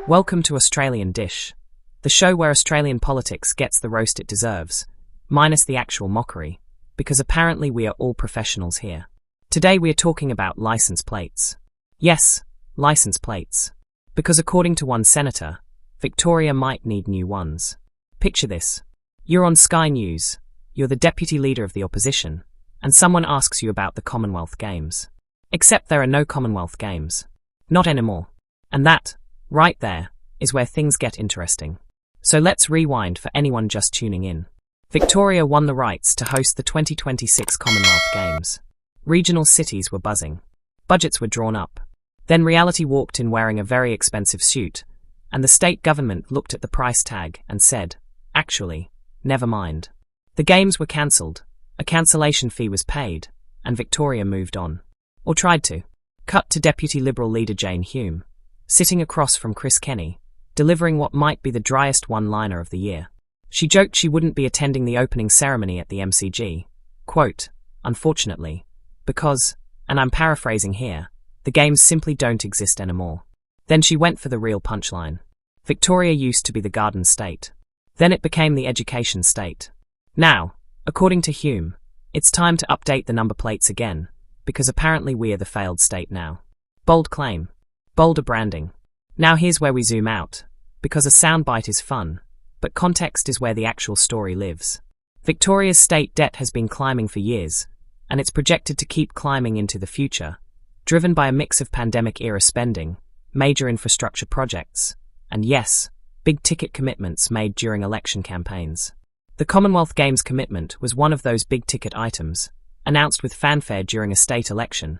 Welcome to Australian Dish, the show where Australian politics gets the roast it deserves, minus the actual mockery, because apparently we are all professionals here. Today we are talking about licence plates. Yes, licence plates. Because according to one senator, Victoria might need new ones. Picture this. You're on Sky News, you're the deputy leader of the opposition, and someone asks you about the Commonwealth Games. Except there are no Commonwealth Games. Not anymore. And that, right there, is where things get interesting. So let's rewind for anyone just tuning in. Victoria won the rights to host the 2026 Commonwealth Games. Regional cities were buzzing. Budgets were drawn up. Then reality walked in wearing a very expensive suit, and the state government looked at the price tag and said, actually, never mind. The games were cancelled, a cancellation fee was paid, and Victoria moved on. Or tried to. Cut to Deputy Liberal leader Jane Hume, sitting across from Chris Kenny, delivering what might be the driest one-liner of the year. She joked she wouldn't be attending the opening ceremony at the MCG, quote, unfortunately, because, and I'm paraphrasing here, the games simply don't exist anymore. Then she went for the real punchline. Victoria used to be the garden state. Then it became the education state. Now, according to Hume, it's time to update the number plates again, because apparently we are the failed state now. Bold claim. Bolder branding. Now here's where we zoom out, because a soundbite is fun, but context is where the actual story lives. Victoria's state debt has been climbing for years, and it's projected to keep climbing into the future, driven by a mix of pandemic-era spending, major infrastructure projects, and yes, big-ticket commitments made during election campaigns. The Commonwealth Games commitment was one of those big-ticket items, announced with fanfare during a state election,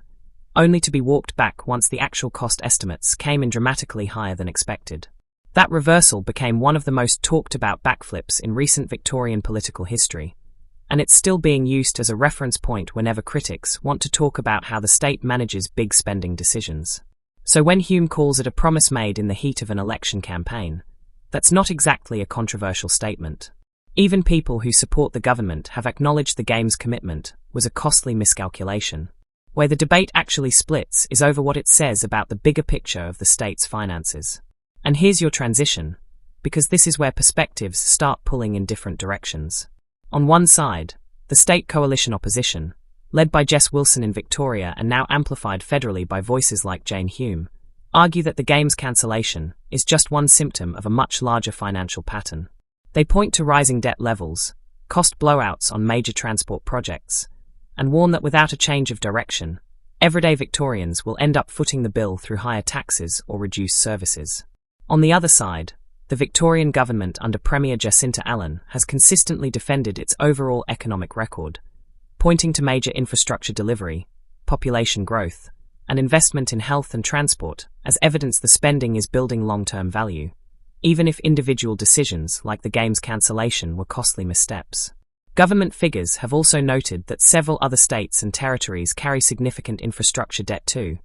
only to be walked back once the actual cost estimates came in dramatically higher than expected. That reversal became one of the most talked-about backflips in recent Victorian political history, and it's still being used as a reference point whenever critics want to talk about how the state manages big spending decisions. So when Hume calls it a promise made in the heat of an election campaign, that's not exactly a controversial statement. Even people who support the government have acknowledged the Games commitment was a costly miscalculation. Where the debate actually splits is over what it says about the bigger picture of the state's finances. And here's your transition, because this is where perspectives start pulling in different directions. On one side, the state coalition opposition, led by Jess Wilson in Victoria and now amplified federally by voices like Jane Hume, argue that the Games cancellation is just one symptom of a much larger financial pattern. They point to rising debt levels, cost blowouts on major transport projects, and warn that without a change of direction, everyday Victorians will end up footing the bill through higher taxes or reduced services. On the other side, the Victorian government under Premier Jacinta Allan has consistently defended its overall economic record, pointing to major infrastructure delivery, population growth, and investment in health and transport as evidence the spending is building long-term value, even if individual decisions like the Games cancellation were costly missteps. Government figures have also noted that several other states and territories carry significant infrastructure debt too,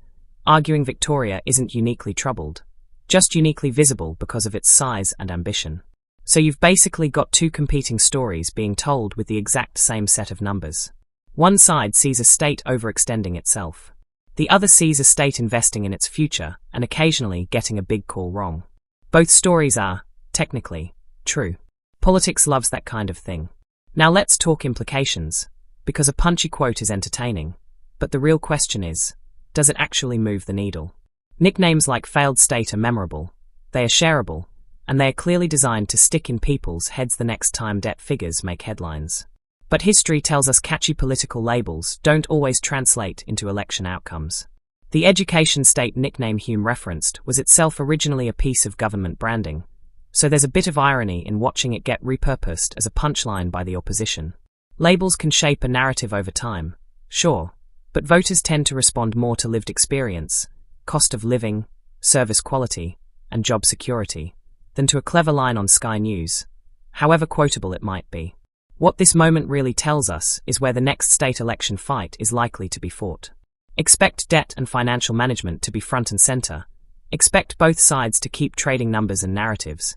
arguing Victoria isn't uniquely troubled, just uniquely visible because of its size and ambition. So you've basically got two competing stories being told with the exact same set of numbers. One side sees a state overextending itself. The other sees a state investing in its future and occasionally getting a big call wrong. Both stories are, technically, true. Politics loves that kind of thing. Now let's talk implications, because a punchy quote is entertaining, but the real question is, does it actually move the needle? Nicknames like failed state are memorable, they are shareable, and they are clearly designed to stick in people's heads the next time debt figures make headlines. But history tells us catchy political labels don't always translate into election outcomes. The education state nickname Hume referenced was itself originally a piece of government branding, so there's a bit of irony in watching it get repurposed as a punchline by the opposition. Labels can shape a narrative over time, sure, but voters tend to respond more to lived experience, cost of living, service quality, and job security, than to a clever line on Sky News, however quotable it might be. What this moment really tells us is where the next state election fight is likely to be fought. Expect debt and financial management to be front and centre, expect both sides to keep trading numbers and narratives,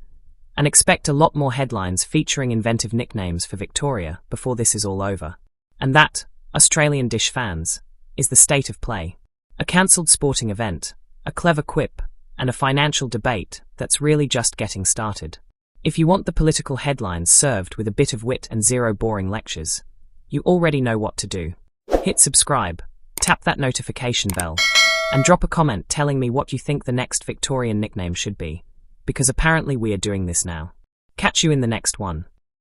and expect a lot more headlines featuring inventive nicknames for Victoria before this is all over. And that, Australian Dish fans, is the state of play. A cancelled sporting event, a clever quip, and a financial debate that's really just getting started. If you want the political headlines served with a bit of wit and zero boring lectures, you already know what to do. Hit subscribe, tap that notification bell, and drop a comment telling me what you think the next Victorian nickname should be, because apparently we are doing this now. Catch you in the next one.